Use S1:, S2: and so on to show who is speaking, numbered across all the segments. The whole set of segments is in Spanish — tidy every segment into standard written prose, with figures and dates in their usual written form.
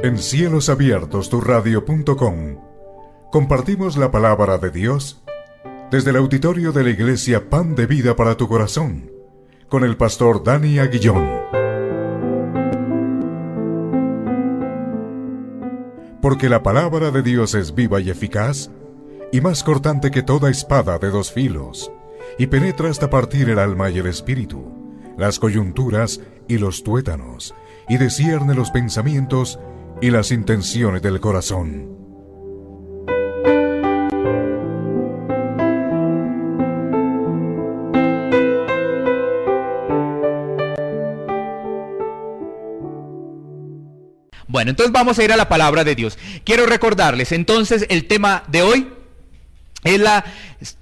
S1: En Cielos Abiertos, tu radio.com, compartimos la palabra de Dios desde el auditorio de la Iglesia Pan de Vida para tu Corazón, con el pastor Dani Aguillón. Porque la palabra de Dios es viva y eficaz, y más cortante que toda espada de dos filos, y penetra hasta partir el alma y el espíritu, las coyunturas y los tuétanos, y discierne los pensamientos y las intenciones del corazón.
S2: Bueno, entonces vamos a ir a la palabra de Dios. Quiero recordarles, entonces, el tema de hoy es la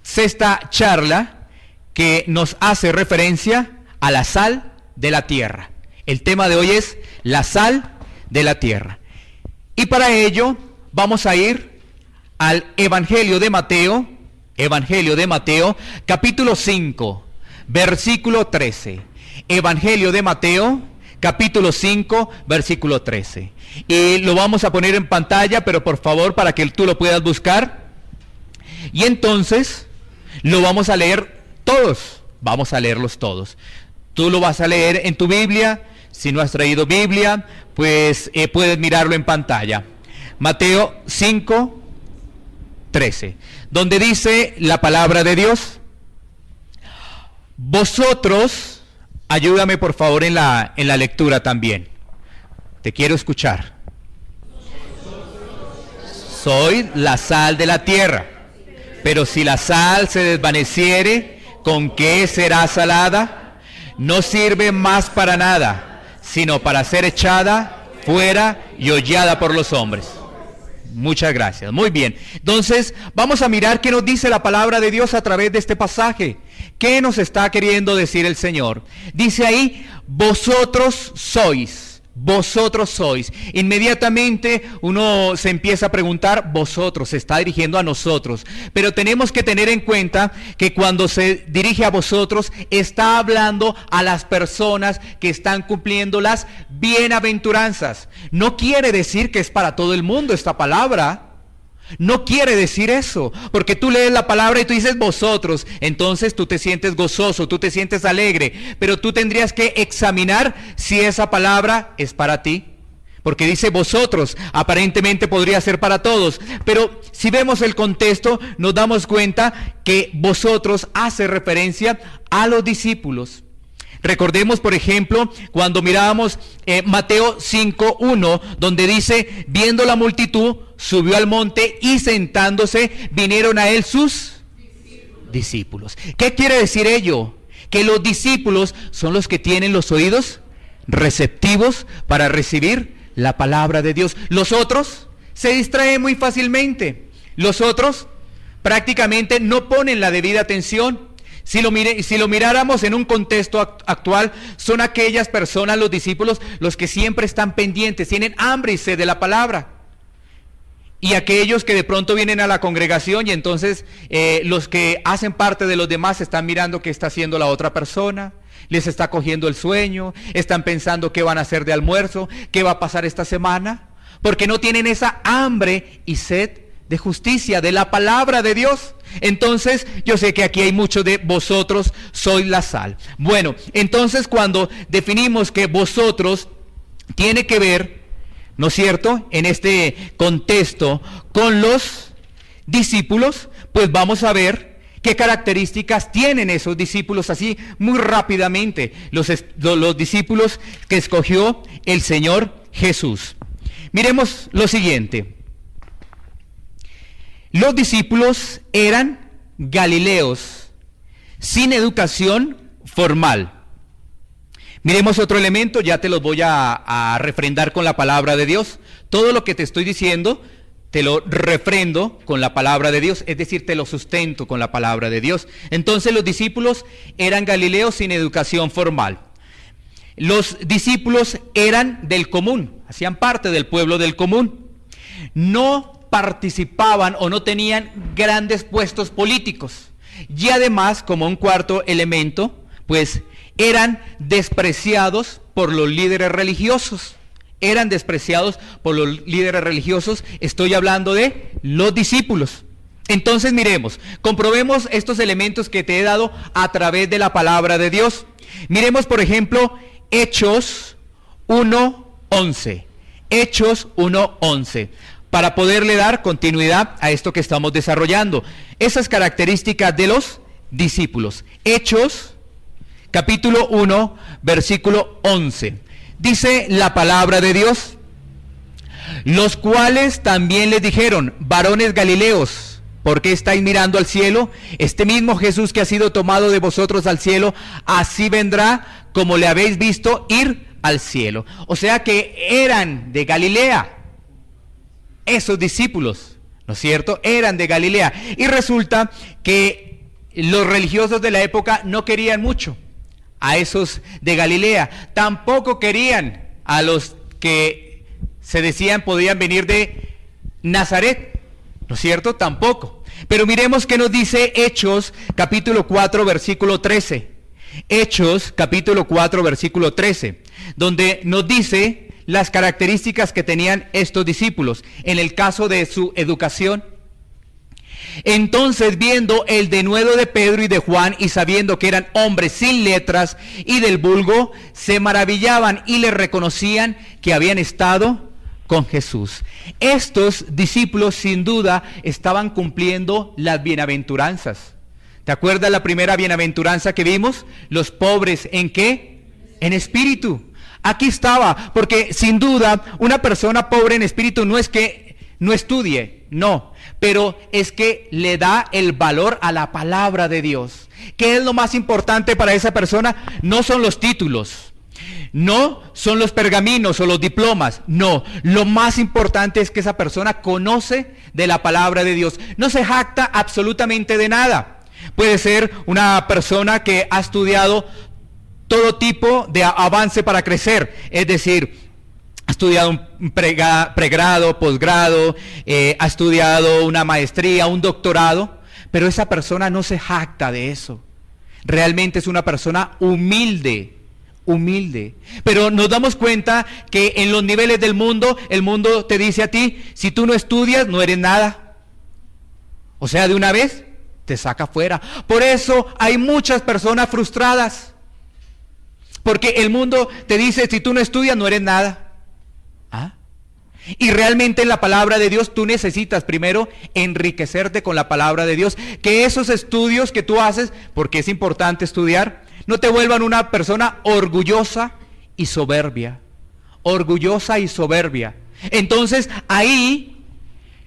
S2: sexta charla que nos hace referencia a la sal de la tierra. El tema de hoy es la sal de la tierra. Y para ello vamos a ir al Evangelio de Mateo, capítulo 5, versículo 13. Evangelio de Mateo, capítulo 5, versículo 13. Y lo vamos a poner en pantalla, pero por favor, para que tú lo puedas buscar. Y entonces lo vamos a leer todos. Vamos a leerlos todos. Tú lo vas a leer en tu Biblia. Si no has traído Biblia, pues puedes mirarlo en pantalla. Mateo 5, 13, donde dice la palabra de Dios: vosotros, ayúdame por favor en la lectura también. Te quiero escuchar. Soy la sal de la tierra, pero si la sal se desvaneciere, ¿con qué será salada? No sirve más para nada, sino para ser echada fuera y hollada por los hombres. Muchas gracias. Muy bien. Entonces, vamos a mirar qué nos dice la palabra de Dios a través de este pasaje. ¿Qué nos está queriendo decir el Señor? Dice ahí: vosotros sois. Vosotros sois. Inmediatamente uno se empieza a preguntar, vosotros, se está dirigiendo a nosotros. Pero tenemos que tener en cuenta que cuando se dirige a vosotros, está hablando a las personas que están cumpliendo las bienaventuranzas. No quiere decir que es para todo el mundo esta palabra. No quiere decir eso, porque tú lees la palabra y tú dices vosotros, entonces tú te sientes gozoso, tú te sientes alegre, pero tú tendrías que examinar si esa palabra es para ti, porque dice vosotros, aparentemente podría ser para todos, pero si vemos el contexto nos damos cuenta que vosotros hace referencia a los discípulos. Recordemos, por ejemplo, cuando mirábamos Mateo 5:1, donde dice: viendo la multitud, subió al monte y sentándose, vinieron a él sus discípulos. ¿Qué quiere decir ello? Que los discípulos son los que tienen los oídos receptivos para recibir la palabra de Dios. Los otros se distraen muy fácilmente. Los otros prácticamente no ponen la debida atención. Si lo miráramos en un contexto actual, son aquellas personas, los discípulos, los que siempre están pendientes, tienen hambre y sed de la palabra. Y aquellos que de pronto vienen a la congregación y entonces los que hacen parte de los demás están mirando qué está haciendo la otra persona, les está cogiendo el sueño, están pensando qué van a hacer de almuerzo, qué va a pasar esta semana, porque no tienen esa hambre y sed de justicia, de la palabra de Dios. Entonces, yo sé que aquí hay muchos de vosotros sois la sal. Bueno, entonces cuando definimos que vosotros tiene que ver, ¿no es cierto?, en este contexto con los discípulos, pues vamos a ver qué características tienen esos discípulos así muy rápidamente, los discípulos que escogió el Señor Jesús. Miremos lo siguiente. Los discípulos eran galileos, sin educación formal. Miremos otro elemento, ya te los voy a refrendar con la palabra de Dios. Todo lo que te estoy diciendo, te lo refrendo con la palabra de Dios, es decir, te lo sustento con la palabra de Dios. Entonces los discípulos eran galileos sin educación formal. Los discípulos eran del común, hacían parte del pueblo del común. No participaban o no tenían grandes puestos políticos. Y además, como un cuarto elemento, pues eran despreciados por los líderes religiosos. eran despreciados por los líderes religiosos. Estoy hablando de los discípulos. Entonces miremos, comprobemos estos elementos que te he dado a través de la palabra de Dios. Miremos, por ejemplo, Hechos 1:11. Hechos 1:11. Para poderle dar continuidad a esto que estamos desarrollando. Esas características de los discípulos. Hechos, capítulo 1, versículo 11. Dice la palabra de Dios: los cuales también les dijeron, varones galileos, ¿por qué estáis mirando al cielo? Este mismo Jesús que ha sido tomado de vosotros al cielo, así vendrá como le habéis visto ir al cielo. O sea que eran de Galilea. Esos discípulos, ¿no es cierto? Eran de Galilea. Y resulta que los religiosos de la época no querían mucho a esos de Galilea. Tampoco querían a los que se decían podían venir de Nazaret, ¿no es cierto? Tampoco. Pero miremos qué nos dice Hechos capítulo 4 versículo 13. Hechos capítulo 4 versículo 13, donde nos dice las características que tenían estos discípulos en el caso de su educación. Entonces, viendo el denuedo de Pedro y de Juan, y sabiendo que eran hombres sin letras y del vulgo, se maravillaban y les reconocían que habían estado con Jesús. Estos discípulos sin duda estaban cumpliendo las bienaventuranzas. ¿Te acuerdas la primera bienaventuranza que vimos? Los pobres, ¿en qué? En espíritu. Aquí estaba, porque sin duda una persona pobre en espíritu no es que no estudie, no, pero es que le da el valor a la palabra de Dios. ¿Qué es lo más importante para esa persona? No son los títulos, no son los pergaminos o los diplomas, no. Lo más importante es que esa persona conoce de la palabra de Dios. No se jacta absolutamente de nada. Puede ser una persona que ha estudiado todo tipo de avance para crecer, es decir, ha estudiado un pregrado, posgrado, ha estudiado una maestría, un doctorado, pero esa persona no se jacta de eso. Realmente es una persona humilde, humilde. Pero nos damos cuenta que en los niveles del mundo, el mundo te dice a ti, si tú no estudias, no eres nada. O sea, de una vez te saca fuera. Por eso hay muchas personas frustradas. Porque el mundo te dice, si tú no estudias, no eres nada. ¿Ah? Y realmente en la palabra de Dios tú necesitas primero enriquecerte con la palabra de Dios. Que esos estudios que tú haces, porque es importante estudiar, no te vuelvan una persona orgullosa y soberbia. Orgullosa y soberbia. Entonces ahí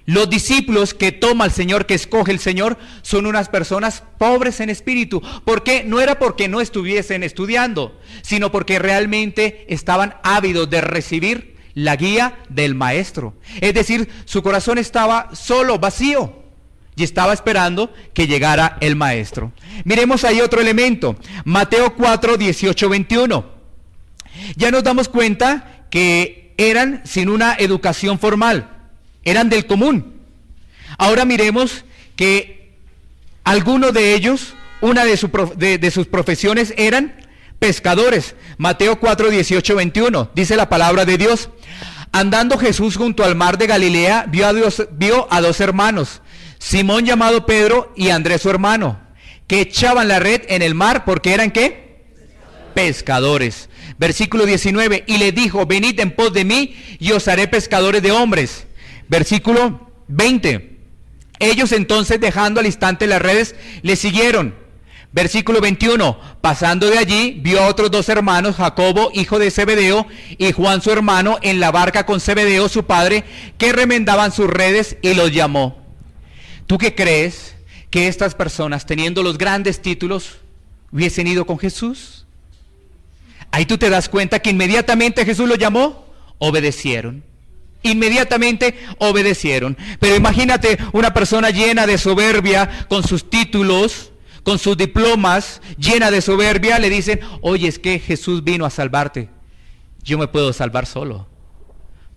S2: los discípulos que toma el Señor, que escoge el Señor, son unas personas pobres en espíritu. ¿Por qué? No era porque no estuviesen estudiando, sino porque realmente estaban ávidos de recibir la guía del Maestro. Es decir, su corazón estaba solo, vacío, y estaba esperando que llegara el Maestro. Miremos ahí otro elemento, Mateo 4, 18, 21. Ya nos damos cuenta que eran sin una educación formal. Eran del común. Ahora miremos que algunos de ellos, una de sus profesiones eran pescadores. Mateo 4, 18, 21. Dice la palabra de Dios. Andando Jesús junto al mar de Galilea, vio a dos hermanos, Simón llamado Pedro y Andrés su hermano, que echaban la red en el mar porque eran ¿qué? Pescadores. Versículo 19. Y le dijo, venid en pos de mí y os haré pescadores de hombres. Versículo 20. Ellos entonces, dejando al instante las redes, le siguieron. Versículo 21. Pasando de allí, vio a otros dos hermanos, Jacobo, hijo de Zebedeo, y Juan su hermano, en la barca con Zebedeo su padre, que remendaban sus redes, y los llamó. ¿Tú qué crees que estas personas, teniendo los grandes títulos, hubiesen ido con Jesús? Ahí tú te das cuenta que inmediatamente Jesús los llamó, obedecieron. Inmediatamente obedecieron. Pero imagínate una persona llena de soberbia, con sus títulos, con sus diplomas, llena de soberbia, le dicen, oye, es que Jesús vino a salvarte. Yo me puedo salvar solo.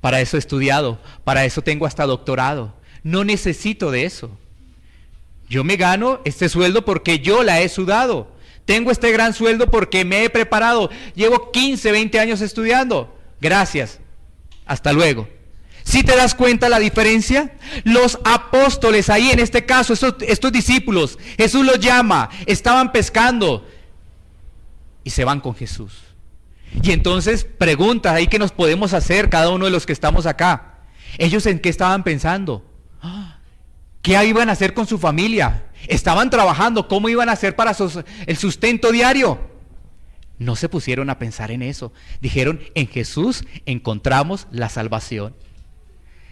S2: Para eso he estudiado, para eso tengo hasta doctorado. No necesito de eso. Yo me gano este sueldo porque yo la he sudado. Tengo este gran sueldo porque me he preparado. Llevo 15, 20 años estudiando. Gracias. hasta luego. ¿Sí te das cuenta la diferencia? Los apóstoles ahí, en este caso, estos discípulos, Jesús los llama, estaban pescando y se van con Jesús. Y entonces preguntas ahí que nos podemos hacer cada uno de los que estamos acá. ¿Ellos en qué estaban pensando? ¿Qué iban a hacer con su familia? Estaban trabajando, ¿cómo iban a hacer para el sustento diario? No se pusieron a pensar en eso. Dijeron, en Jesús encontramos la salvación.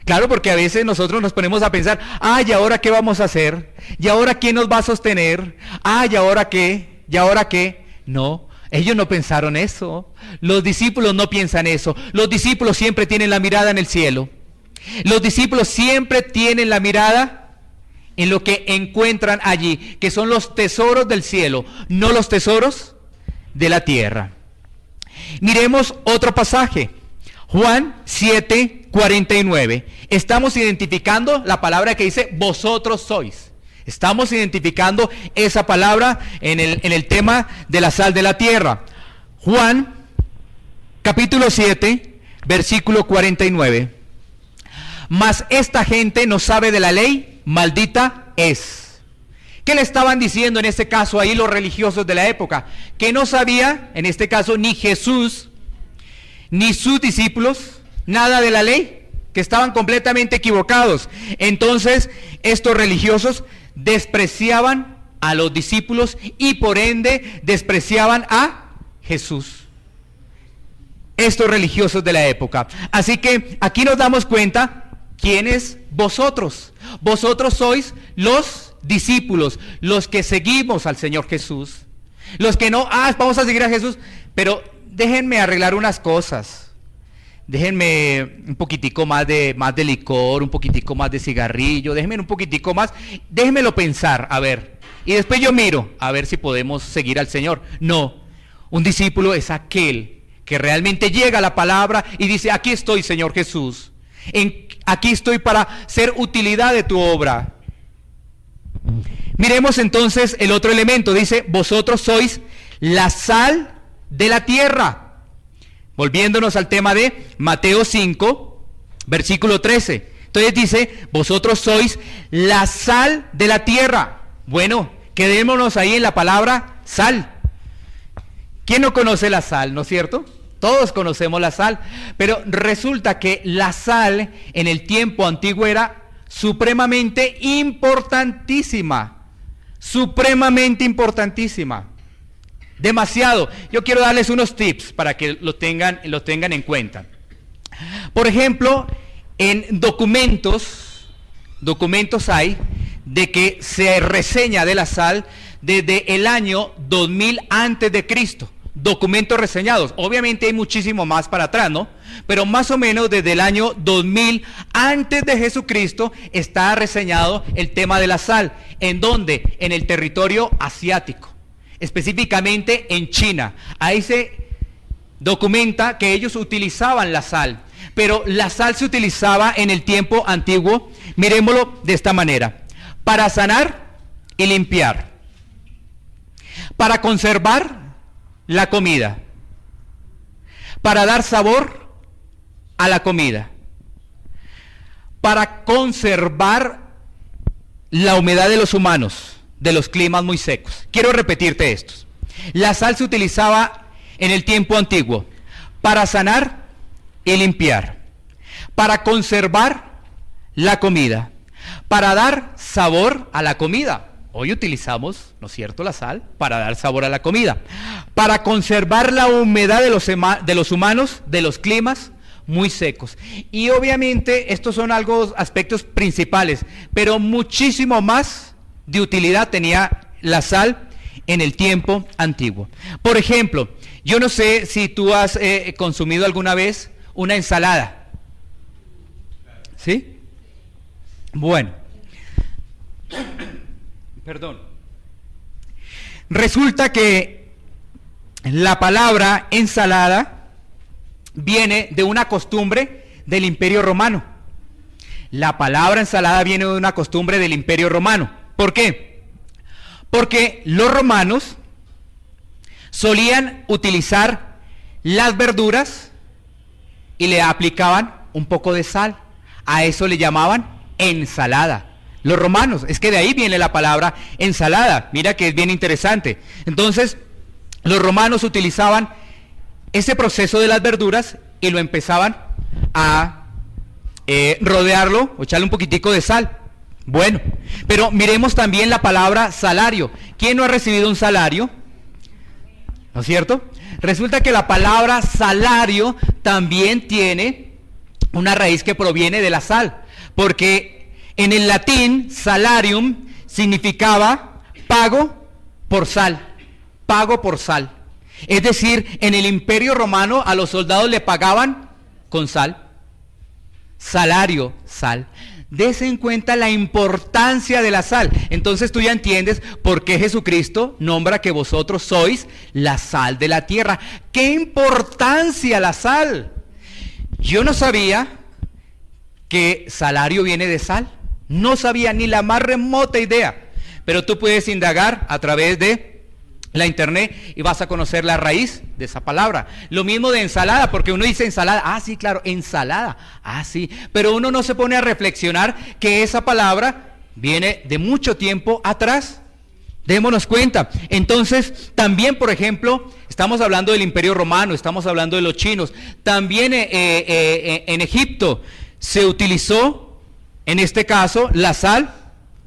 S2: Claro, porque a veces nosotros nos ponemos a pensar, ¿y ahora qué vamos a hacer? ¿Y ahora quién nos va a sostener? ¿Y ahora qué? ¿Y ahora qué? No, ellos no pensaron eso. Los discípulos no piensan eso. Los discípulos siempre tienen la mirada en el cielo. Los discípulos siempre tienen la mirada en lo que encuentran allí, que son los tesoros del cielo, no los tesoros de la tierra. Miremos otro pasaje, Juan 7:49. Estamos identificando la palabra que dice vosotros sois. Estamos identificando esa palabra en el tema de la sal de la tierra. Juan capítulo 7, versículo 49. Mas esta gente no sabe de la ley, maldita es. ¿Qué le estaban diciendo en este caso ahí los religiosos de la época? Que no sabía, en este caso, ni Jesús, ni sus discípulos, nada de la ley, que estaban completamente equivocados. Entonces, estos religiosos despreciaban a los discípulos y por ende despreciaban a Jesús. Estos religiosos de la época. Así que aquí nos damos cuenta, ¿quiénes vosotros? Vosotros sois los discípulos, los que seguimos al Señor Jesús. Los que no, vamos a seguir a Jesús, pero déjenme arreglar unas cosas. Déjenme un poquitico más de licor, un poquitico más de cigarrillo, déjenme un poquitico más, déjenmelo pensar, a ver. Y después yo miro, a ver si podemos seguir al Señor. No, un discípulo es aquel que realmente llega a la palabra y dice, aquí estoy, Señor Jesús. Aquí estoy para ser utilidad de tu obra. Miremos entonces el otro elemento, dice, vosotros sois la sal de la tierra. Volviéndonos al tema de Mateo 5, versículo 13. Entonces dice, vosotros sois la sal de la tierra. Bueno, quedémonos ahí en la palabra sal. ¿Quién no conoce la sal, no es cierto? Todos conocemos la sal, pero resulta que la sal en el tiempo antiguo era supremamente importantísima. Supremamente importantísima. Demasiado. Yo quiero darles unos tips para que lo tengan en cuenta. Por ejemplo, en documentos hay de que se reseña de la sal desde el año 2000 antes de Cristo. Documentos reseñados. Obviamente hay muchísimo más para atrás, ¿no? Pero más o menos desde el año 2000 antes de Jesucristo está reseñado el tema de la sal. ¿En dónde? En el territorio asiático. Específicamente en China. Ahí se documenta que ellos utilizaban la sal, pero la sal se utilizaba en el tiempo antiguo, miremoslo de esta manera, para sanar y limpiar, para conservar la comida, para dar sabor a la comida, para conservar la humedad de los humanos, de los climas muy secos. Quiero repetirte estos. La sal se utilizaba en el tiempo antiguo para sanar y limpiar, para conservar la comida, para dar sabor a la comida. Hoy utilizamos, ¿no es cierto?, la sal para dar sabor a la comida, para conservar la humedad de los humanos, de los climas muy secos. Y obviamente estos son aspectos principales, pero muchísimo más de utilidad tenía la sal en el tiempo antiguo. Por ejemplo, yo no sé si tú has consumido alguna vez una ensalada. ¿Sí? Bueno. Perdón. Resulta que la palabra ensalada viene de una costumbre del Imperio Romano. La palabra ensalada viene de una costumbre del Imperio Romano. ¿Por qué? Porque los romanos solían utilizar las verduras y le aplicaban un poco de sal. A eso le llamaban ensalada. Los romanos, es que de ahí viene la palabra ensalada. Mira que es bien interesante. Entonces, los romanos utilizaban ese proceso de las verduras y lo empezaban a rodearlo o echarle un poquitico de sal. Bueno, pero miremos también la palabra salario. ¿Quién no ha recibido un salario? ¿No es cierto? Resulta que la palabra salario también tiene una raíz que proviene de la sal, porque en el latín salarium significaba pago por sal, pago por sal. Es decir, en el Imperio Romano a los soldados le pagaban con sal, salario, sal. Dese en cuenta la importancia de la sal. Entonces tú ya entiendes por qué Jesucristo nombra que vosotros sois la sal de la tierra. ¡Qué importancia la sal! Yo no sabía que salario viene de sal. No sabía ni la más remota idea. Pero tú puedes indagar a través de la internet y vas a conocer la raíz de esa palabra. Lo mismo de ensalada, porque uno dice ensalada, ah sí, claro, ensalada, ah sí, pero uno no se pone a reflexionar que esa palabra viene de mucho tiempo atrás. Démonos cuenta. Entonces, también, por ejemplo, estamos hablando del Imperio Romano, estamos hablando de los chinos, también en Egipto se utilizó, en este caso, la sal,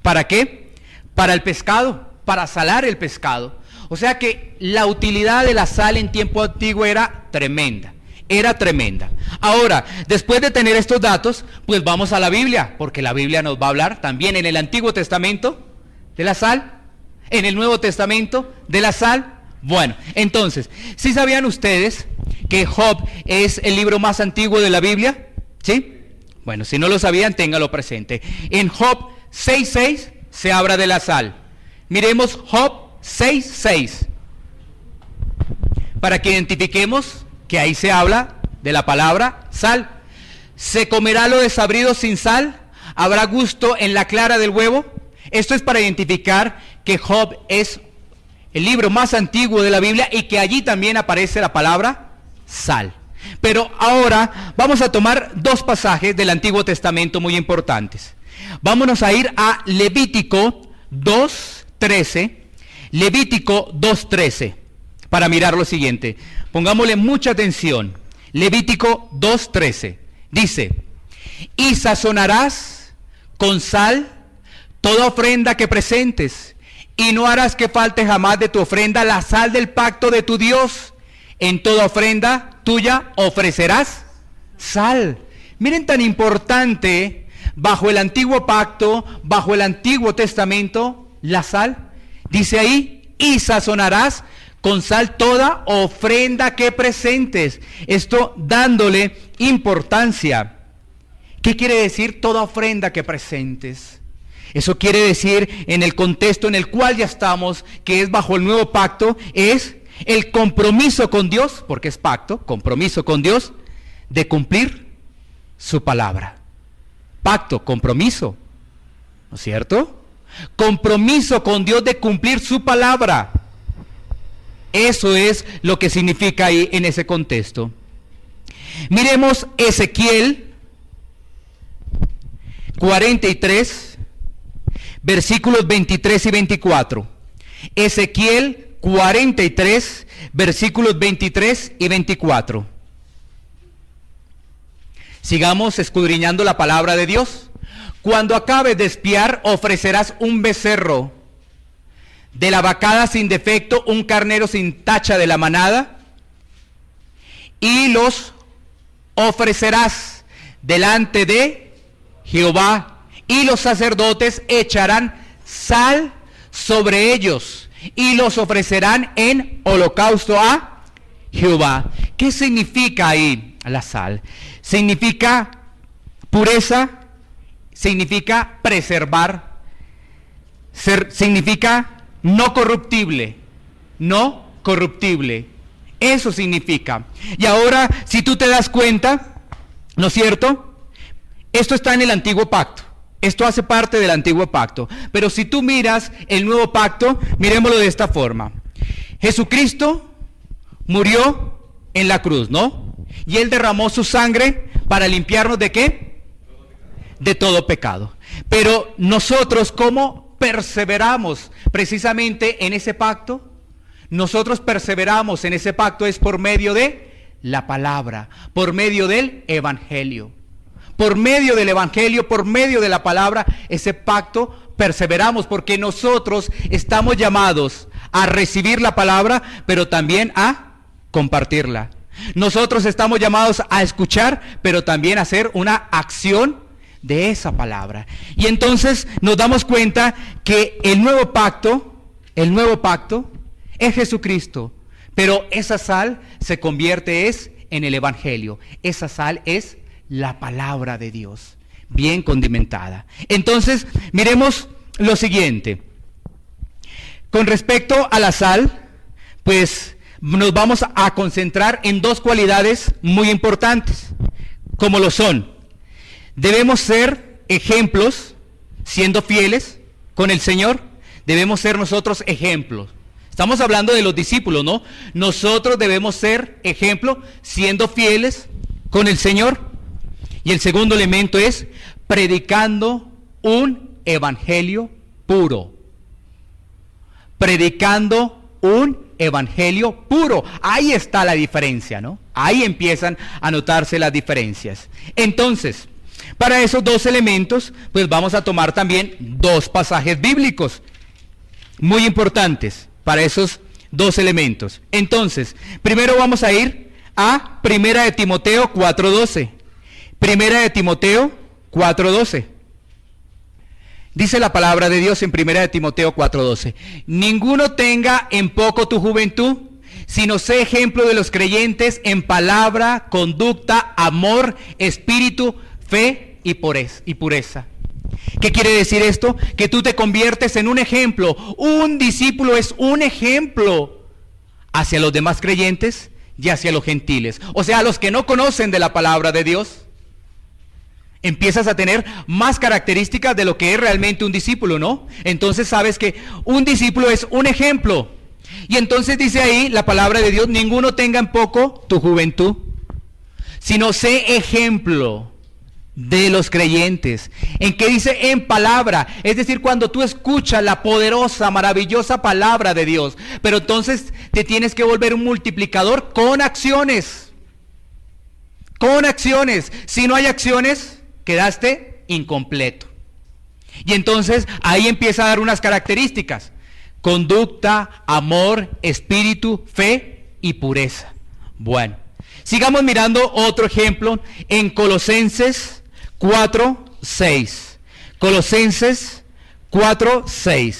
S2: ¿para qué? Para el pescado, para salar el pescado. O sea que la utilidad de la sal en tiempo antiguo era tremenda, era tremenda. Ahora, después de tener estos datos, pues vamos a la Biblia, porque la Biblia nos va a hablar también en el Antiguo Testamento de la sal, en el Nuevo Testamento de la sal. Bueno, entonces, ¿sí sabían ustedes que Job es el libro más antiguo de la Biblia? ¿Sí? Bueno, si no lo sabían, ténganlo presente. En Job 6:6 se habla de la sal. Miremos Job 6:6 para que identifiquemos que ahí se habla de la palabra sal. ¿Se comerá lo desabrido sin sal? ¿Habrá gusto en la clara del huevo? Esto es para identificar que Job es el libro más antiguo de la Biblia y que allí también aparece la palabra sal. Pero ahora vamos a tomar dos pasajes del Antiguo Testamento muy importantes. Vámonos a ir a Levítico 2:13. Levítico 2:13, para mirar lo siguiente. Pongámosle mucha atención. Levítico 2:13 dice: y sazonarás con sal toda ofrenda que presentes, y no harás que falte jamás de tu ofrenda la sal del pacto de tu Dios. En toda ofrenda tuya ofrecerás sal. Miren, tan importante bajo el antiguo pacto, bajo el Antiguo Testamento, la sal. Dice ahí, y sazonarás con sal toda ofrenda que presentes. Esto dándole importancia. ¿Qué quiere decir toda ofrenda que presentes? Eso quiere decir, en el contexto en el cual ya estamos, que es bajo el nuevo pacto, es el compromiso con Dios, porque es pacto, compromiso con Dios, de cumplir su palabra. Pacto, compromiso, ¿no es cierto? Compromiso con Dios de cumplir su palabra. Eso es lo que significa ahí en ese contexto. Miremos Ezequiel 43, versículos 23 y 24. Ezequiel 43, versículos 23 y 24. Sigamos escudriñando la palabra de Dios. Cuando acabes de espiar, ofrecerás un becerro de la vacada sin defecto, un carnero sin tacha de la manada, y los ofrecerás delante de Jehová, y los sacerdotes echarán sal sobre ellos, y los ofrecerán en holocausto a Jehová. ¿Qué significa ahí la sal? Significa pureza, significa preservar, significa no corruptible, no corruptible. Eso significa. Y ahora, si tú te das cuenta, ¿no es cierto? Esto está en el antiguo pacto. Esto hace parte del antiguo pacto. Pero si tú miras el nuevo pacto, miremoslo de esta forma. Jesucristo murió en la cruz, ¿no? Y Él derramó su sangre ¿Para limpiarnos de qué? De todo pecado. Pero nosotros, ¿cómo perseveramos precisamente en ese pacto? Nosotros perseveramos en ese pacto es por medio de la palabra, por medio del evangelio. Por medio del evangelio, por medio de la palabra, ese pacto perseveramos, porque nosotros estamos llamados a recibir la palabra, pero también a compartirla. Nosotros estamos llamados a escuchar, pero también a hacer una acción de esa palabra. Y entonces nos damos cuenta que el nuevo pacto es Jesucristo, pero esa sal se convierte en el evangelio. Esa sal es la palabra de Dios, bien condimentada. Entonces, miremos lo siguiente. Con respecto a la sal, pues nos vamos a concentrar en dos cualidades muy importantes, como lo son: debemos ser ejemplos, siendo fieles con el Señor. Debemos ser nosotros ejemplos. Estamos hablando de los discípulos, ¿no? Nosotros debemos ser ejemplo, siendo fieles con el Señor. Y el segundo elemento es predicando un evangelio puro. Predicando un evangelio puro. Ahí está la diferencia, ¿no? Ahí empiezan a notarse las diferencias. Entonces, para esos dos elementos, pues vamos a tomar también dos pasajes bíblicos muy importantes para esos dos elementos. Entonces, primero vamos a ir a 1 de Timoteo 4:12. 1 de Timoteo 4:12. Dice la palabra de Dios en 1 de Timoteo 4:12. Ninguno tenga en poco tu juventud, sino sé ejemplo de los creyentes en palabra, conducta, amor, espíritu, fe y pureza. ¿Qué quiere decir esto? Que tú te conviertes en un ejemplo. Un discípulo es un ejemplo hacia los demás creyentes y hacia los gentiles. O sea, a los que no conocen de la palabra de Dios. Empiezas a tener más características de lo que es realmente un discípulo, ¿no? Entonces sabes que un discípulo es un ejemplo. Y entonces dice ahí la palabra de Dios: ninguno tenga en poco tu juventud, sino sé ejemplo de los creyentes. ¿En qué dice? En palabra. Es decir, cuando tú escuchas la poderosa, maravillosa palabra de Dios, pero entonces te tienes que volver un multiplicador con acciones. Con acciones. Si no hay acciones, quedaste incompleto. Y entonces ahí empieza a dar unas características: conducta, amor, espíritu, fe y pureza. Bueno, sigamos mirando otro ejemplo en Colosenses 4:6. Colosenses 4:6.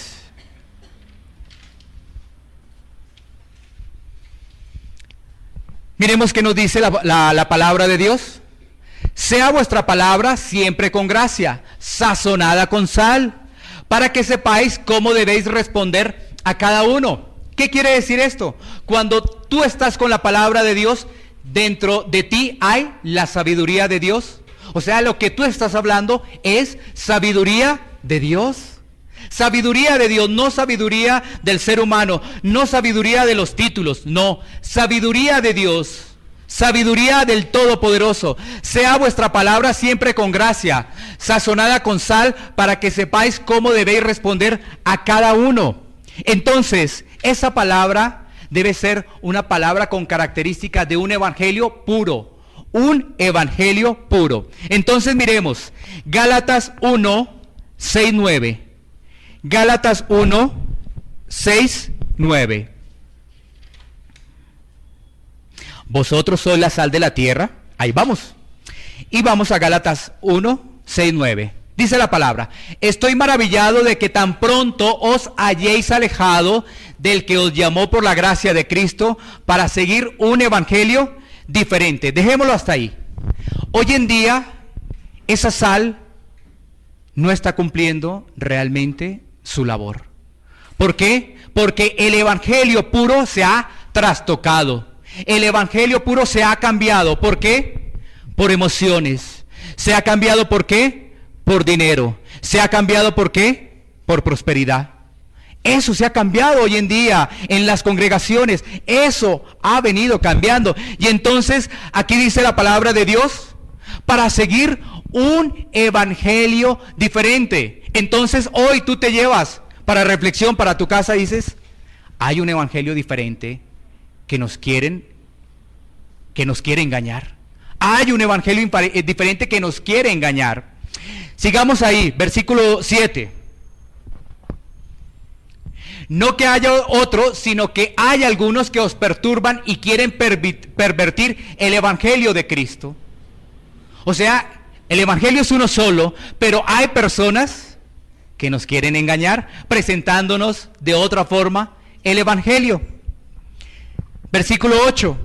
S2: Miremos qué nos dice la palabra de Dios. Sea vuestra palabra siempre con gracia, sazonada con sal, para que sepáis cómo debéis responder a cada uno. ¿Qué quiere decir esto? Cuando tú estás con la palabra de Dios, dentro de ti hay la sabiduría de Dios. O sea, lo que tú estás hablando es sabiduría de Dios. Sabiduría de Dios, no sabiduría del ser humano, no sabiduría de los títulos, no, sabiduría de Dios. Sabiduría del Todopoderoso. Sea vuestra palabra siempre con gracia, sazonada con sal, para que sepáis cómo debéis responder a cada uno. Entonces, esa palabra debe ser una palabra con características de un evangelio puro. Un evangelio puro. Entonces miremos, Gálatas 1:6-9. Gálatas 1:6-9. Vosotros sois la sal de la tierra. Ahí vamos. Y vamos a Gálatas 1:6-9. Dice la palabra: estoy maravillado de que tan pronto os hayáis alejado del que os llamó por la gracia de Cristo para seguir un evangelio diferente. Dejémoslo hasta ahí. Hoy en día, esa sal no está cumpliendo realmente su labor. ¿Por qué? Porque el evangelio puro se ha trastocado. El evangelio puro se ha cambiado. ¿Por qué? Por emociones. Se ha cambiado ¿por qué? Por dinero. Se ha cambiado ¿por qué? Por prosperidad. Eso se ha cambiado hoy en día en las congregaciones. Eso ha venido cambiando. Y entonces aquí dice la palabra de Dios: para seguir un evangelio diferente. Entonces hoy tú te llevas para reflexión, para tu casa, dices, hay un evangelio diferente que nos quiere engañar. Hay un evangelio diferente que nos quiere engañar. Sigamos ahí, versículo 7. No que haya otro, sino que hay algunos que os perturban y quieren pervertir el evangelio de Cristo. O sea, el evangelio es uno solo, pero hay personas que nos quieren engañar, presentándonos de otra forma el evangelio. Versículo 8.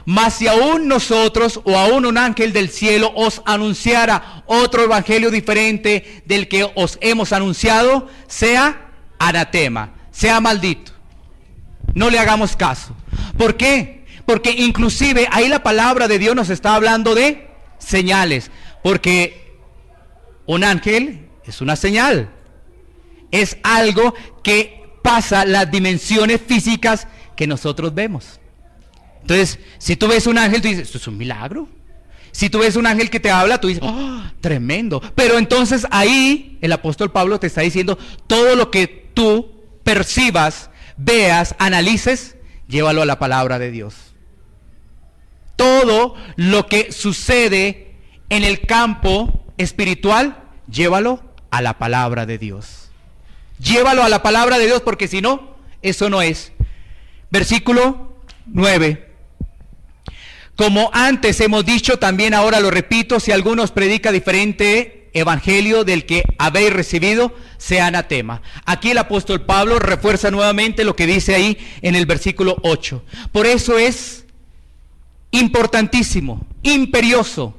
S2: Mas si aún nosotros o aún un ángel del cielo os anunciara otro evangelio diferente del que os hemos anunciado, sea anatema, sea maldito. No le hagamos caso. ¿Por qué? Porque inclusive ahí la palabra de Dios nos está hablando de señales, porque un ángel es una señal, es algo que pasa las dimensiones físicas que nosotros vemos. Entonces, si tú ves un ángel, tú dices, esto es un milagro. Si tú ves un ángel que te habla, tú dices, oh, tremendo. Pero entonces ahí el apóstol Pablo te está diciendo, todo lo que tú percibas, veas, analices, llévalo a la palabra de Dios. Todo lo que sucede en el campo espiritual, llévalo a la palabra de Dios. Llévalo a la palabra de Dios, porque si no, eso no es. Versículo 9. Como antes hemos dicho, también ahora lo repito, si alguno os predica diferente evangelio del que habéis recibido, sea anatema. Aquí el apóstol Pablo refuerza nuevamente lo que dice ahí en el versículo 8. Por eso es importantísimo, imperioso,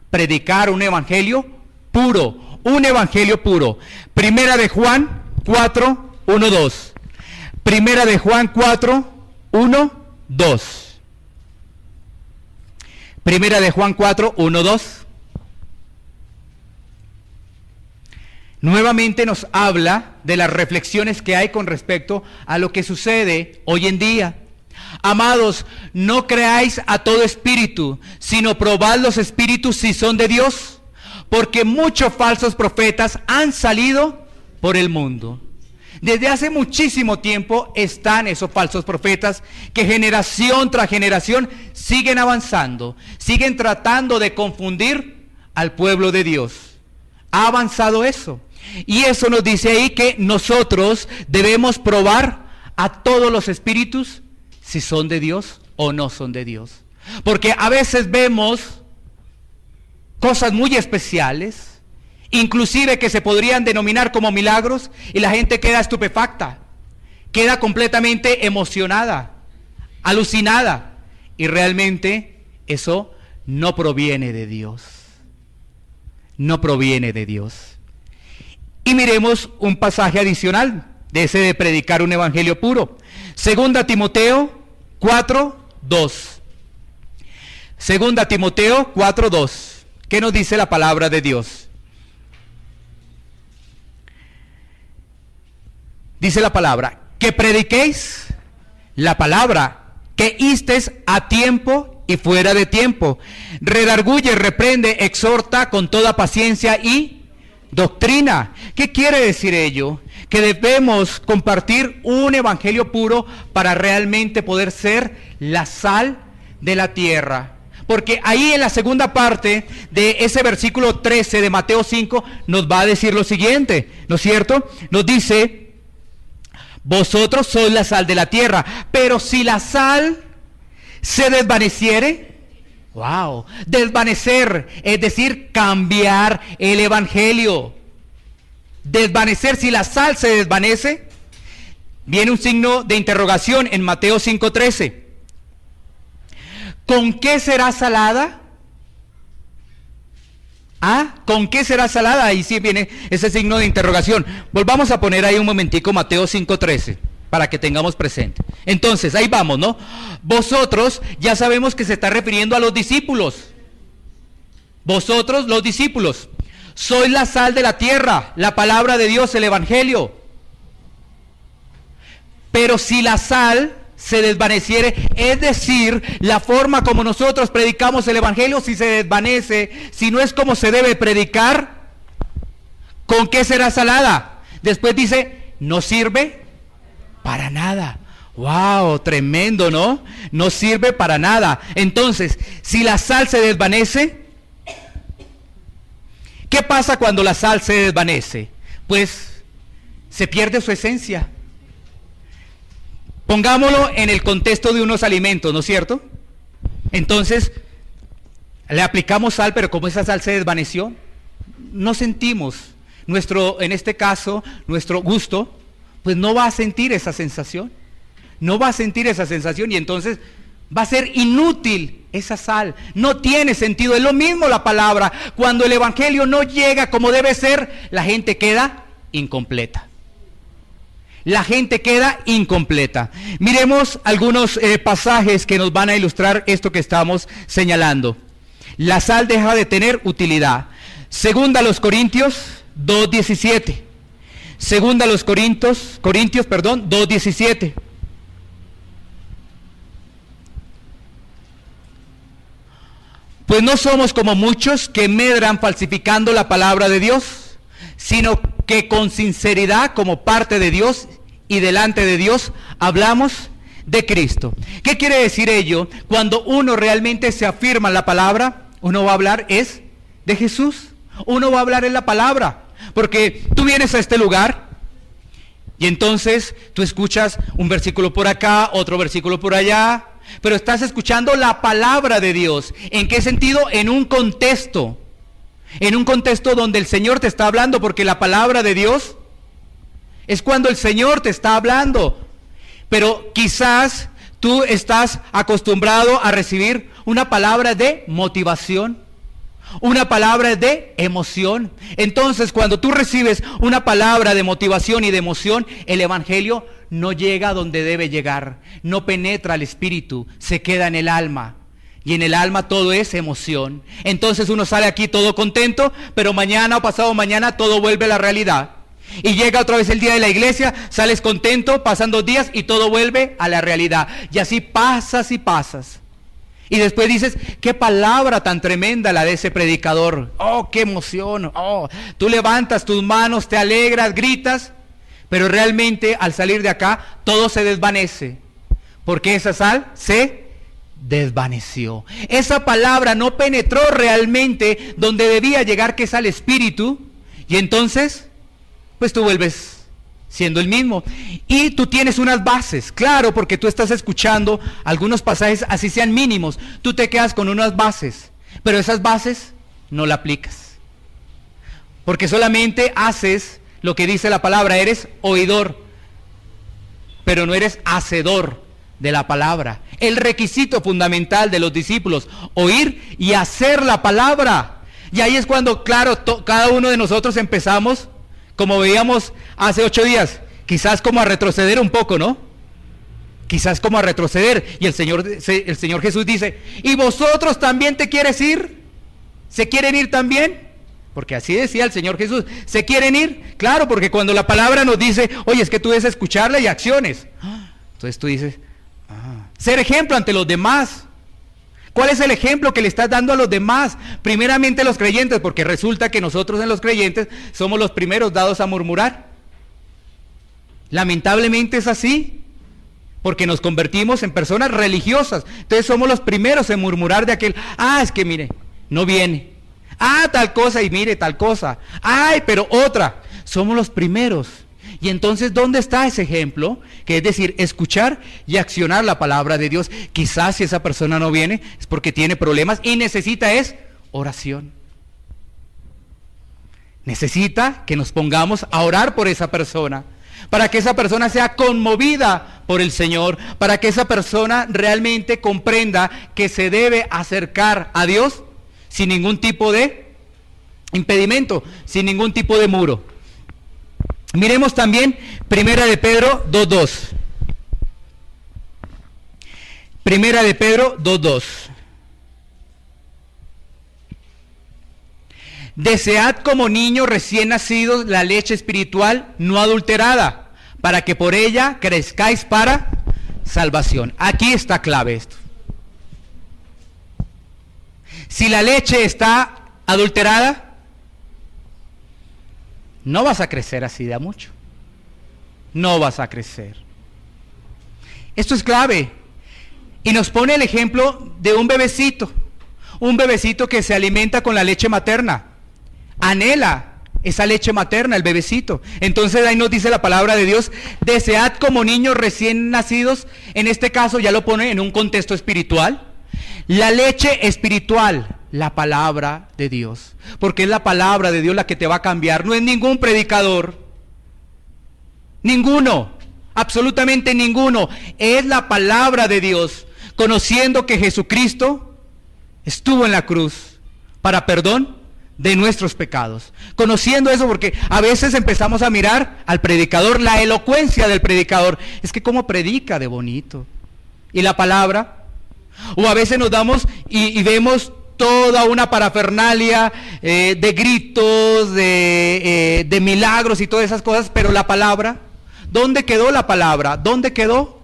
S2: predicar un evangelio puro, un evangelio puro. Primera de Juan 4, 1, 2. Primera de Juan 4, 1, 2. Primera de Juan 4, 1, 2. Nuevamente nos habla de las reflexiones que hay con respecto a lo que sucede hoy en día. Amados, no creáis a todo espíritu, sino probad los espíritus si son de Dios, porque muchos falsos profetas han salido por el mundo. Desde hace muchísimo tiempo están esos falsos profetas que generación tras generación siguen avanzando, siguen tratando de confundir al pueblo de Dios. Ha avanzado eso. Y eso nos dice ahí que nosotros debemos probar a todos los espíritus si son de Dios o no son de Dios. Porque a veces vemos cosas muy especiales, inclusive que se podrían denominar como milagros, y la gente queda estupefacta, queda completamente emocionada, alucinada, y realmente eso no proviene de Dios. No proviene de Dios. Y miremos un pasaje adicional de ese de predicar un evangelio puro. Segunda Timoteo 4, 2. Segunda Timoteo 4, 2. ¿Qué nos dice la palabra de Dios? Dice la palabra, que prediquéis la palabra, que istes a tiempo y fuera de tiempo. Redarguye, reprende, exhorta con toda paciencia y doctrina. ¿Qué quiere decir ello? Que debemos compartir un evangelio puro para realmente poder ser la sal de la tierra. Porque ahí en la segunda parte de ese versículo 13 de Mateo 5 nos va a decir lo siguiente, ¿no es cierto? Nos dice, vosotros sois la sal de la tierra, pero si la sal se desvaneciere, wow, desvanecer, es decir, cambiar el evangelio. Desvanecer, si la sal se desvanece, viene un signo de interrogación en Mateo 5:13. ¿Con qué será salada? ¿Con qué será salada? Ahí sí viene ese signo de interrogación. Volvamos a poner ahí un momentico Mateo 5:13 para que tengamos presente. Entonces, ahí vamos, ¿no? Vosotros, ya sabemos que se está refiriendo a los discípulos. Vosotros, los discípulos, sois la sal de la tierra, la palabra de Dios, el evangelio. Pero si la sal se desvaneciere, es decir, la forma como nosotros predicamos el evangelio, si se desvanece, si no es como se debe predicar, ¿con qué será salada? Después dice, no sirve para nada. Wow, tremendo, ¿no? No sirve para nada. Entonces, si la sal se desvanece, ¿qué pasa cuando la sal se desvanece? Pues se pierde su esencia. Pongámoslo en el contexto de unos alimentos, ¿no es cierto? Entonces, le aplicamos sal, pero como esa sal se desvaneció, no sentimos en este caso, nuestro gusto, pues no va a sentir esa sensación. No va a sentir esa sensación y entonces va a ser inútil esa sal. No tiene sentido. Es lo mismo la palabra. Cuando el evangelio no llega como debe ser, la gente queda incompleta. La gente queda incompleta. Miremos algunos pasajes que nos van a ilustrar esto que estamos señalando. La sal deja de tener utilidad. Segunda a los Corintios 2:17. Segunda a los Corintios, 2:17. Pues no somos como muchos que medran falsificando la palabra de Dios, sino que con sinceridad, como parte de Dios y delante de Dios, hablamos de Cristo. ¿Qué quiere decir ello? Cuando uno realmente se afirma en la palabra, uno va a hablar es de Jesús. Uno va a hablar en la palabra. Porque tú vienes a este lugar y entonces tú escuchas un versículo por acá, otro versículo por allá, pero estás escuchando la palabra de Dios. ¿En qué sentido? En un contexto donde el Señor te está hablando, porque la palabra de Dios es cuando el Señor te está hablando. Pero quizás tú estás acostumbrado a recibir una palabra de motivación, una palabra de emoción. Entonces, cuando tú recibes una palabra de motivación y de emoción, el evangelio no llega a donde debe llegar, no penetra al espíritu, se queda en el alma. Y en el alma todo es emoción. Entonces uno sale aquí todo contento, pero mañana o pasado mañana todo vuelve a la realidad. Y llega otra vez el día de la iglesia, sales contento, pasan 2 días y todo vuelve a la realidad. Y así pasas y pasas. Y después dices, qué palabra tan tremenda la de ese predicador. Oh, qué emoción. Oh, tú levantas tus manos, te alegras, gritas. Pero realmente al salir de acá, todo se desvanece. Porque esa sal se desvaneció. Esa palabra no penetró realmente donde debía llegar, que es al espíritu. Y entonces, pues tú vuelves siendo el mismo. Y tú tienes unas bases, claro, porque tú estás escuchando algunos pasajes, así sean mínimos. Tú te quedas con unas bases, pero esas bases no la aplicas. Porque solamente haces lo que dice la palabra, eres oidor, pero no eres hacedor de la palabra. El requisito fundamental de los discípulos, oír y hacer la palabra. Y ahí es cuando, claro, cada uno de nosotros empezamos, como veíamos hace 8 días, quizás como a retroceder un poco, ¿no? Quizás como a retroceder. Y el Señor Jesús dice, ¿y vosotros también te quieres ir? ¿Se quieren ir también? Porque así decía el Señor Jesús, ¿se quieren ir? Claro, porque cuando la palabra nos dice, oye, es que tú debes escucharla y acciones. Entonces tú dices, ser ejemplo ante los demás. ¿Cuál es el ejemplo que le estás dando a los demás? Primeramente a los creyentes, porque resulta que nosotros en los creyentes somos los primeros dados a murmurar. Lamentablemente es así, porque nos convertimos en personas religiosas. Entonces somos los primeros en murmurar de aquel, es que mire, no viene. Tal cosa y mire tal cosa. Ay, pero otra. Somos los primeros. Y entonces, ¿dónde está ese ejemplo? Que es decir, escuchar y accionar la palabra de Dios. Quizás si esa persona no viene es porque tiene problemas y necesita oración. Necesita que nos pongamos a orar por esa persona, para que esa persona sea conmovida por el Señor, para que esa persona realmente comprenda que se debe acercar a Dios sin ningún tipo de impedimento, sin ningún tipo de muro. Miremos también Primera de Pedro 2:2. Primera de Pedro 2:2. Desead como niños recién nacidos la leche espiritual no adulterada, para que por ella crezcáis para salvación. Aquí está clave esto. Si la leche está adulterada, no vas a crecer así de a mucho. No vas a crecer. Esto es clave. Y nos pone el ejemplo de un bebecito que se alimenta con la leche materna. Anhela esa leche materna, el bebecito. Entonces ahí nos dice la palabra de Dios, desead como niños recién nacidos. En este caso ya lo pone en un contexto espiritual. La leche espiritual, la palabra de Dios. Porque es la palabra de Dios la que te va a cambiar. No es ningún predicador. Ninguno. Absolutamente ninguno. Es la palabra de Dios. Conociendo que Jesucristo estuvo en la cruz para perdón de nuestros pecados. Conociendo eso, porque a veces empezamos a mirar al predicador, la elocuencia del predicador. Es que cómo predica de bonito. Y la palabra. O a veces nos damos y vemos toda una parafernalia de gritos, de milagros y todas esas cosas, pero la palabra, ¿dónde quedó la palabra? ¿Dónde quedó?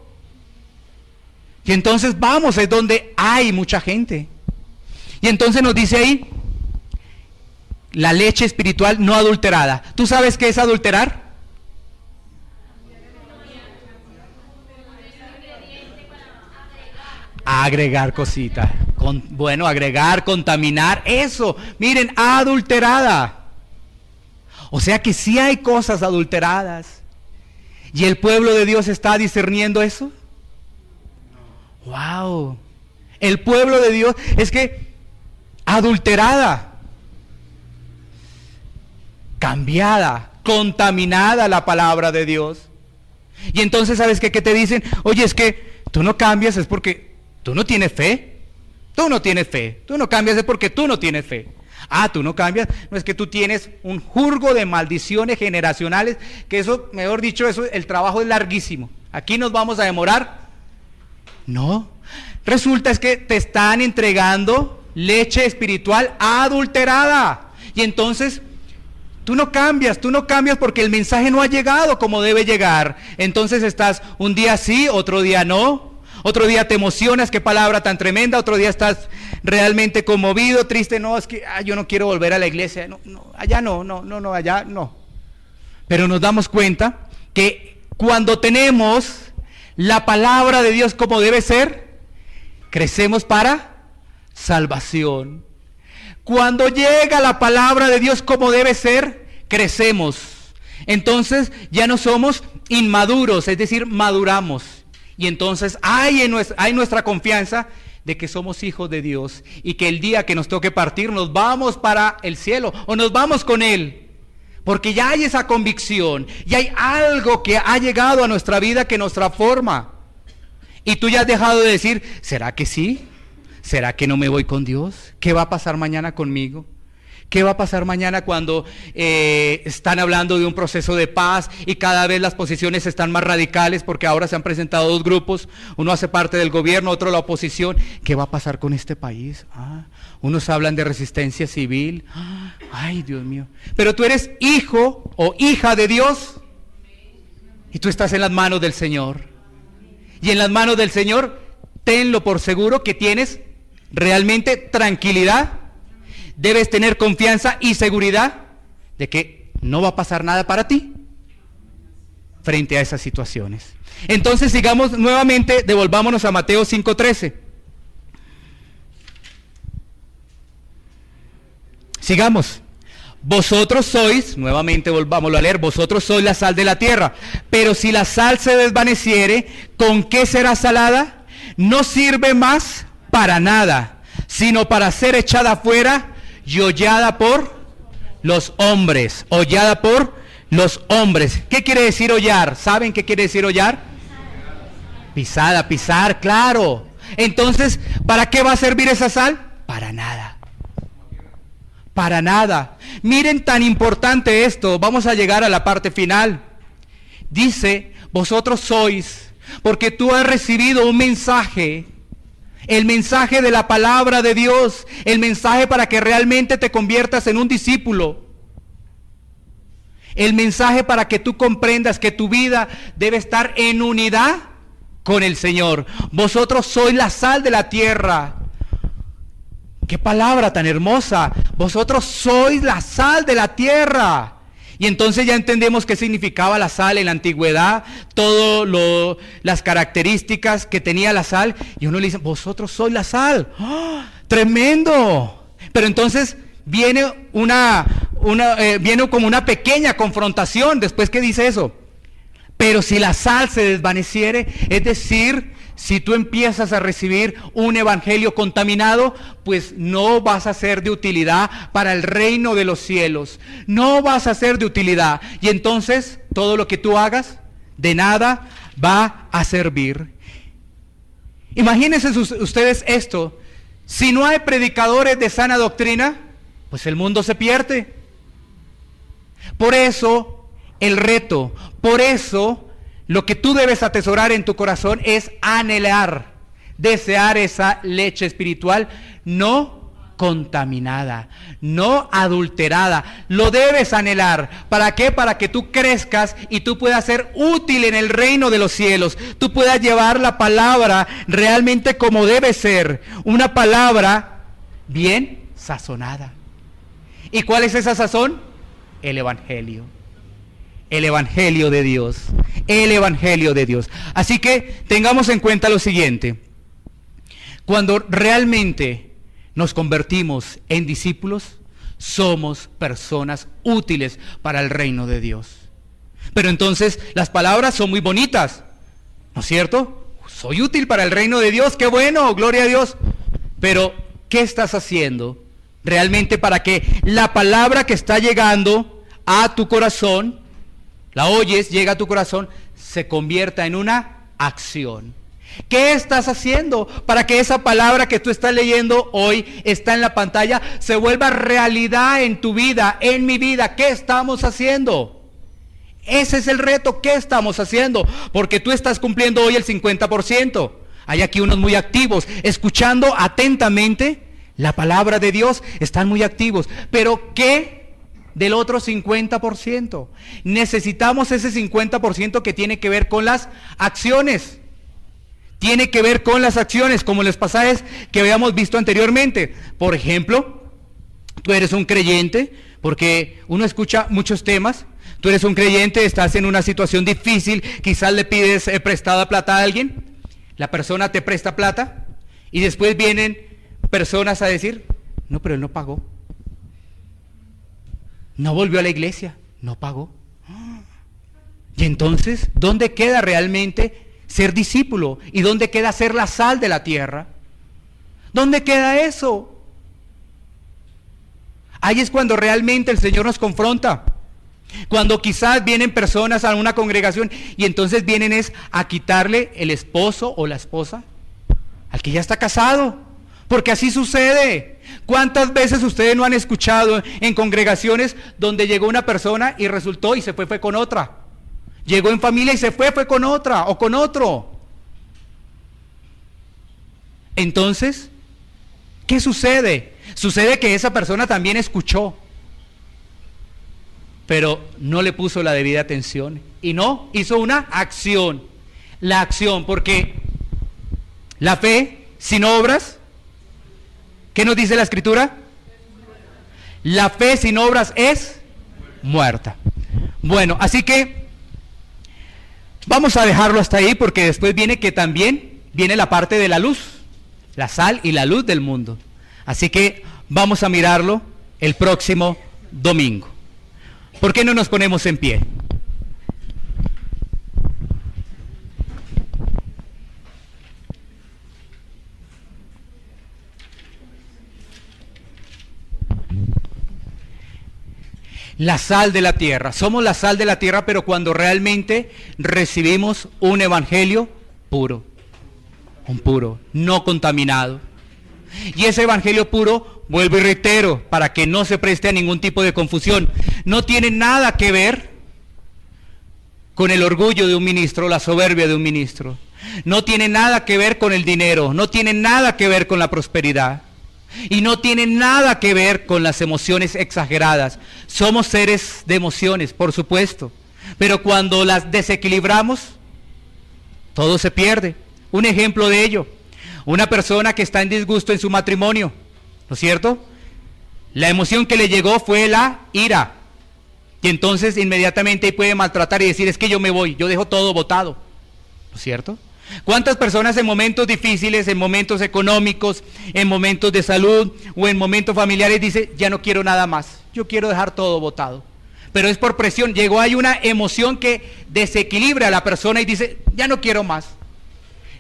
S2: Y entonces vamos, es donde hay mucha gente. Y entonces nos dice ahí, la leche espiritual no adulterada. ¿Tú sabes qué es adulterar? Agregar cositas. Agregar, contaminar, eso. Miren, adulterada. O sea que sí hay cosas adulteradas. ¿Y el pueblo de Dios está discerniendo eso? ¡Wow! El pueblo de Dios es que adulterada, cambiada, contaminada la palabra de Dios. Y entonces, ¿sabes qué? ¿Qué te dicen? Oye, es que tú no cambias, es porque tú no tienes fe. Tú no tienes fe. Tú no cambias, es porque tú no tienes fe. Ah, tú no cambias, no es que tú tienes un jurgo de maldiciones generacionales, que eso, mejor dicho, eso, el trabajo es larguísimo. Aquí nos vamos a demorar. No, resulta es que te están entregando leche espiritual adulterada. Y entonces, tú no cambias porque el mensaje no ha llegado como debe llegar. Entonces estás un día sí, otro día no. Otro día te emocionas, qué palabra tan tremenda. Otro día estás realmente conmovido, triste. No, es que yo no quiero volver a la iglesia. No, allá no, allá no. Pero nos damos cuenta que cuando tenemos la palabra de Dios como debe ser, crecemos para salvación. Cuando llega la palabra de Dios como debe ser, crecemos. Entonces ya no somos inmaduros, es decir, maduramos. Y entonces hay nuestra confianza de que somos hijos de Dios y que el día que nos toque partir nos vamos para el cielo o nos vamos con Él. Porque ya hay esa convicción, ya hay algo que ha llegado a nuestra vida que nos transforma. Y tú ya has dejado de decir, ¿será que sí? ¿Será que no me voy con Dios? ¿Qué va a pasar mañana conmigo? ¿Qué va a pasar mañana cuando están hablando de un proceso de paz y cada vez las posiciones están más radicales porque ahora se han presentado dos grupos, uno hace parte del gobierno, otro la oposición? ¿Qué va a pasar con este país? Unos hablan de resistencia civil. Ay, Dios mío. Pero tú eres hijo o hija de Dios y tú estás en las manos del Señor. Y en las manos del Señor, tenlo por seguro que tienes realmente tranquilidad. Debes tener confianza y seguridad de que no va a pasar nada para ti frente a esas situaciones. Entonces sigamos nuevamente, devolvámonos a Mateo 5:13. Sigamos. Vosotros sois, nuevamente volvámoslo a leer, vosotros sois la sal de la tierra, pero si la sal se desvaneciere, ¿con qué será salada? No sirve más para nada, sino para ser echada afuera y hollada por los hombres. Hollada por los hombres. ¿Qué quiere decir hollar? ¿Saben qué quiere decir hollar? Pisada, pisar, claro. Entonces, ¿para qué va a servir esa sal? Para nada. Para nada. Miren tan importante esto. Vamos a llegar a la parte final. Dice, vosotros sois, porque tú has recibido un mensaje. El mensaje de la palabra de Dios, el mensaje para que realmente te conviertas en un discípulo. El mensaje para que tú comprendas que tu vida debe estar en unidad con el Señor. Vosotros sois la sal de la tierra. ¡Qué palabra tan hermosa! Vosotros sois la sal de la tierra. Y entonces ya entendemos qué significaba la sal en la antigüedad, todas las características que tenía la sal. Y uno le dice, vosotros sois la sal. ¡Oh, tremendo! Pero entonces viene viene como una pequeña confrontación después que dice eso. Pero si la sal se desvaneciere, es decir, si tú empiezas a recibir un evangelio contaminado, pues no vas a ser de utilidad para el reino de los cielos. No vas a ser de utilidad. Y entonces todo lo que tú hagas, de nada va a servir. Imagínense ustedes esto. Si no hay predicadores de sana doctrina, pues el mundo se pierde. Por eso el reto, por eso lo que tú debes atesorar en tu corazón es anhelar, desear esa leche espiritual no contaminada, no adulterada. Lo debes anhelar. ¿Para qué? Para que tú crezcas y tú puedas ser útil en el reino de los cielos. Tú puedas llevar la palabra realmente como debe ser. Una palabra bien sazonada. ¿Y cuál es esa sazón? El evangelio. El evangelio de Dios. El evangelio de Dios. Así que tengamos en cuenta lo siguiente. Cuando realmente nos convertimos en discípulos, somos personas útiles para el reino de Dios. Pero entonces las palabras son muy bonitas, ¿no es cierto? Soy útil para el reino de Dios, qué bueno, gloria a Dios. Pero ¿qué estás haciendo realmente para que la palabra que está llegando a tu corazón, la oyes, llega a tu corazón, se convierta en una acción? ¿Qué estás haciendo para que esa palabra que tú estás leyendo hoy, está en la pantalla, se vuelva realidad en tu vida, en mi vida? ¿Qué estamos haciendo? Ese es el reto. ¿Qué estamos haciendo? Porque tú estás cumpliendo hoy el 50%. Hay aquí unos muy activos, escuchando atentamente la palabra de Dios, están muy activos. Pero ¿qué del otro 50%? Necesitamos ese 50% que tiene que ver con las acciones. Tiene que ver con las acciones, como los pasajes que habíamos visto anteriormente. Por ejemplo, tú eres un creyente, porque uno escucha muchos temas. Tú eres un creyente, estás en una situación difícil, quizás le pides prestada plata a alguien, la persona te presta plata, y después vienen personas a decir, no, pero él no pagó. No volvió a la iglesia, no pagó. Y entonces, ¿dónde queda realmente ser discípulo? ¿Y dónde queda ser la sal de la tierra? ¿Dónde queda eso? Ahí es cuando realmente el Señor nos confronta. Cuando quizás vienen personas a una congregación y entonces vienen a quitarle el esposo o la esposa al que ya está casado. Porque así sucede. ¿Cuántas veces ustedes no han escuchado en congregaciones donde llegó una persona y resultó y se fue con otra? Llegó en familia y se fue con otra o con otro. Entonces, ¿qué sucede? Sucede que esa persona también escuchó, pero no le puso la debida atención y no hizo una acción. La acción, porque la fe sin obras, ¿qué nos dice la Escritura? La fe sin obras es muerta. Bueno, así que vamos a dejarlo hasta ahí, porque después viene que también viene la parte de la luz, la sal y la luz del mundo. Así que vamos a mirarlo el próximo domingo. ¿Por qué no nos ponemos en pie? La sal de la tierra. Somos la sal de la tierra, pero cuando realmente recibimos un evangelio puro, no contaminado. Y ese evangelio puro, vuelvo y reitero, para que no se preste a ningún tipo de confusión, no tiene nada que ver con el orgullo de un ministro, la soberbia de un ministro. No tiene nada que ver con el dinero, no tiene nada que ver con la prosperidad. Y no tiene nada que ver con las emociones exageradas. Somos seres de emociones, por supuesto, pero cuando las desequilibramos, todo se pierde. Un ejemplo de ello, una persona que está en disgusto en su matrimonio, ¿no es cierto? La emoción que le llegó fue la ira, y entonces inmediatamente puede maltratar y decir, es que yo me voy, yo dejo todo botado, ¿no es cierto? ¿Cuántas personas en momentos difíciles, en momentos económicos, en momentos de salud o en momentos familiares dicen, ya no quiero nada más, yo quiero dejar todo botado? Pero es por presión, llegó ahí una emoción que desequilibra a la persona y dice, ya no quiero más.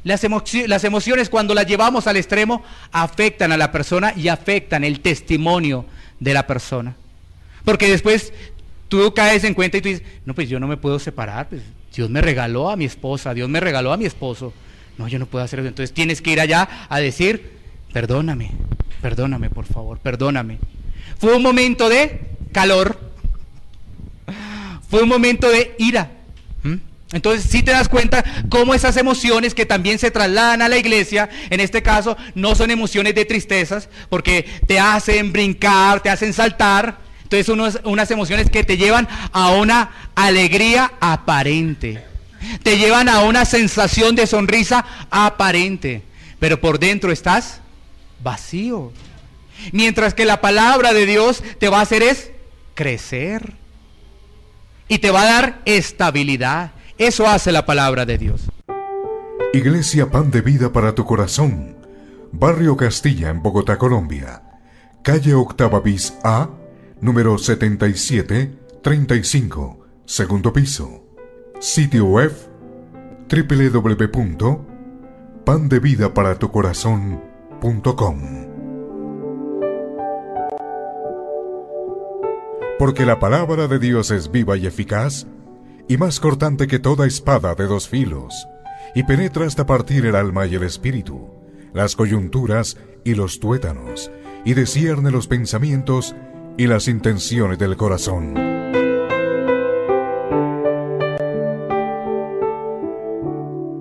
S2: Las emociones cuando las llevamos al extremo afectan a la persona y afectan el testimonio de la persona. Porque después tú caes en cuenta y tú dices, no, pues yo no me puedo separar, pues Dios me regaló a mi esposa, Dios me regaló a mi esposo. No, yo no puedo hacer eso. Entonces tienes que ir allá a decir, perdóname, perdóname por favor, perdóname. Fue un momento de calor, fue un momento de ira. Entonces si te das cuenta cómo esas emociones que también se trasladan a la iglesia, en este caso no son emociones de tristezas, porque te hacen brincar, te hacen saltar. Entonces unas emociones que te llevan a una alegría aparente, te llevan a una sensación de sonrisa aparente, pero por dentro estás vacío. Mientras que la palabra de Dios te va a hacer es crecer y te va a dar estabilidad. Eso hace la palabra de Dios.
S1: Iglesia Pan de Vida para tu Corazón, Barrio Castilla en Bogotá, Colombia. Calle Octava bis A, número 7735, segundo piso. Sitio web www.pandevidaparatucorazon.com. Porque la palabra de Dios es viva y eficaz, y más cortante que toda espada de dos filos, y penetra hasta partir el alma y el espíritu, las coyunturas y los tuétanos, y discierne los pensamientos y las intenciones del corazón.